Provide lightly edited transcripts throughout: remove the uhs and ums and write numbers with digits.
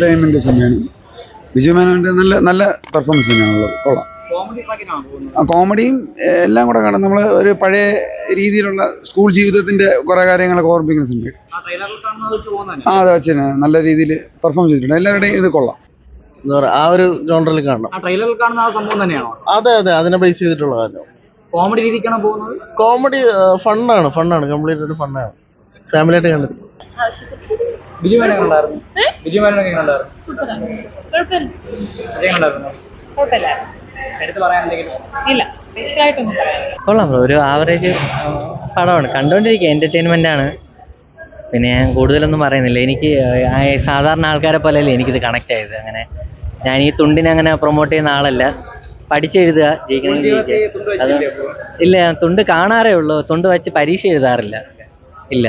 Entertainment സിനിമയാണ്. ബിജു മേനോന്റെ നല്ല നല്ല പെർഫോമൻസ് തന്നെയാണുള്ളത്, കൊള്ളാം. കോമഡിയും എല്ലാം കൂടെ കാണാം. നമ്മൾ ഒരു പഴയ രീതിയിലുള്ള സ്കൂൾ ജീവിതത്തിന്റെ കുറെ കാര്യങ്ങളൊക്കെ ഓർമ്മിപ്പിക്കുന്ന സിനിമ. അതെ വെച്ച് തന്നെ നല്ല രീതിയിൽ പെർഫോം ചെയ്തിട്ടുണ്ട്. എല്ലാവരുടെയും ഇത് കൊള്ളാം. എന്താ പറയുക, ആ ഒരു ജോണറിൽ കാണണം. അതെ അതെ, അതിനെ ബേസ് ചെയ്തിട്ടുള്ള കാര്യം. കോമഡി രീതിക്കാണ് പോകുന്നത്. കോമഡി ഫണ്ണാണ്, കംപ്ലീറ്റ് ഒരു ഫണ്ണാണ്. ഫാമിലി ആയിട്ട് കണ്ടത്. ബിജു മേനോൻ ഉണ്ടായിരുന്നു. ബിജു മേനോൻ കൊള്ളാം ബ്രോ, ഒരു ആവറേജ് പടമാണ്, കണ്ടുകൊണ്ടിരിക്കുക, എന്റർടൈൻമെന്റ് ആണ്. പിന്നെ ഞാൻ കൂടുതലൊന്നും പറയുന്നില്ല. എനിക്ക് സാധാരണ ആൾക്കാരെ പോലെയല്ലേ എനിക്കിത് കണക്ട് ആയത്. അങ്ങനെ ഞാൻ ഈ തുണ്ടിനെ അങ്ങനെ പ്രൊമോട്ട് ചെയ്യുന്ന ആളല്ല. പഠിച്ചെഴുതുക, ജയിക്കണമെങ്കിൽ ജയിക്കുക. അത് ഇല്ല, ഞാൻ തുണ്ട് കാണാറേ ഉള്ളൂ, തുണ്ട് വെച്ച് പരീക്ഷ എഴുതാറില്ല. ഇല്ല.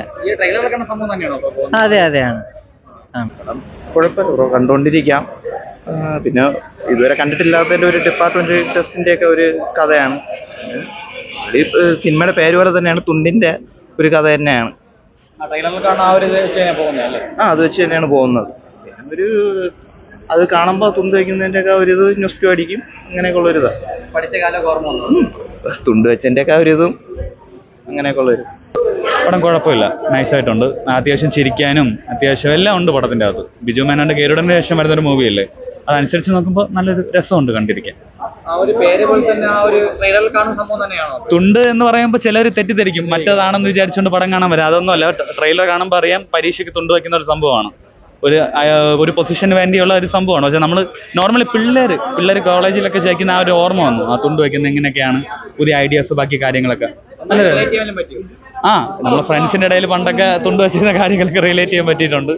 അതെ അതെയാണ്. കുഴപ്പമില്ല, കണ്ടുകൊണ്ടിരിക്കാം. പിന്നെ ഇതുവരെ കണ്ടിട്ടില്ലാത്തതിൻ്റെ ഒരു ഡിപ്പാർട്ട്മെന്റ് ടെസ്റ്റിന്റെ ഒക്കെ ഒരു കഥയാണ്. ഈ സിനിമയുടെ പേര് പോലെ തന്നെയാണ്, തുണ്ടിന്റെ ഒരു കഥ തന്നെയാണ്. അത് വെച്ച് തന്നെയാണ് പോകുന്നത്. പിന്നെ ഒരു അത് കാണുമ്പോൾ തുണ്ട് വയ്ക്കുന്നതിന്റെ ഒക്കെ ഒരു ഇത് ന്യൂസ് അടിക്കും, അങ്ങനെയൊക്കെ ഉള്ളൊരിതാ. തുണ്ട് വെച്ചതിന്റെ ഒക്കെ ഒരു ഇതും അങ്ങനെയൊക്കെ ഉള്ളൊരു പടം കുഴപ്പമില്ല, നൈസായിട്ടുണ്ട്. അത്യാവശ്യം ചിരിക്കാനും അത്യാവശ്യം എല്ലാം ഉണ്ട് പടത്തിൻ്റെ അകത്ത്. ബിജു മേനോന്റെ ഗരുഡന്റെ ശേഷം വരുന്നൊരു മൂവിയല്ലേ, അതനുസരിച്ച് നോക്കുമ്പോൾ നല്ലൊരു രസമുണ്ട് കണ്ടിരിക്കാൻ. തുണ്ട് എന്ന് പറയുമ്പോൾ ചിലർ തെറ്റിദ്ധരിക്കും, മറ്റേതാണെന്ന് വിചാരിച്ചുകൊണ്ട് പടം കാണാൻ വരാം. അതൊന്നുമല്ല, ട്രെയിലർ കാണുമ്പോൾ അറിയാം പരീക്ഷയ്ക്ക് തുണ്ട് വയ്ക്കുന്ന ഒരു സംഭവമാണ്. ഒരു പൊസിഷന് വേണ്ടിയുള്ള ഒരു സംഭവമാണ്. പക്ഷെ നമ്മൾ നോർമലി പിള്ളേർ കോളേജിലൊക്കെ ചോദിക്കുന്ന ആ ഒരു ഓർമ്മ വന്നു, ആ തുണ്ട് വയ്ക്കുന്നത് എങ്ങനെയൊക്കെയാണ്, പുതിയ ഐഡിയാസ്, ബാക്കി കാര്യങ്ങളൊക്കെ നല്ല. നമ്മളെ ഫ്രണ്ട്സിൻ്റെ ഇടയിൽ പണ്ടൊക്കെ തുണ്ട് വെച്ചിരുന്ന കാര്യങ്ങളൊക്കെ റിലേറ്റ് ചെയ്യാൻ പറ്റിയിട്ടുണ്ട്.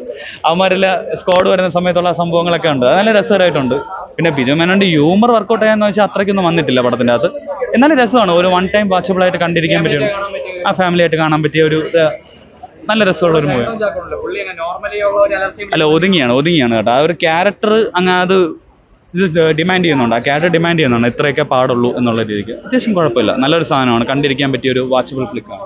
അവന്മാരെല്ലാം സ്ക്വാഡ് വരുന്ന സമയത്തുള്ള സംഭവങ്ങളൊക്കെ ഉണ്ട്, അത് നല്ല രസകരമായിട്ടുണ്ട്. പിന്നെ ബിജു മേനോന്റെ ഹ്യൂമർ വർക്കൗട്ട് ചെയ്യാന്ന് വെച്ചാൽ അത്രയ്ക്കൊന്നും വന്നിട്ടില്ല പടത്തിൻ്റെ അകത്ത്. എന്നാലും രസമാണ്, ഒരു വൺ ടൈം വാച്ചബിൾ ആയിട്ട് കണ്ടിരിക്കാൻ പറ്റിയ, ആ ഫാമിലി ആയിട്ട് കാണാൻ പറ്റിയ ഒരു നല്ല രസമുള്ള ഒരു മൂവി. അല്ല, ഒതുങ്ങിയാണ് കേട്ടോ. ആ ഒരു ക്യാരക്ടർ അങ്ങ് അത് ഡിമാൻഡ് ചെയ്യുന്നുണ്ട്, ആ ക്യാരക്ടർ ഡിമാൻഡ് ചെയ്യുന്നുണ്ട്, ഇത്രയൊക്കെ പാടുള്ളൂ എന്നുള്ള രീതിക്ക്. അത്യാവശ്യം കുഴപ്പമില്ല, നല്ലൊരു സാധനമാണ്, കണ്ടിരിക്കാൻ പറ്റിയ ഒരു വാച്ചബിൾ ഫ്ലിക്കാണ്.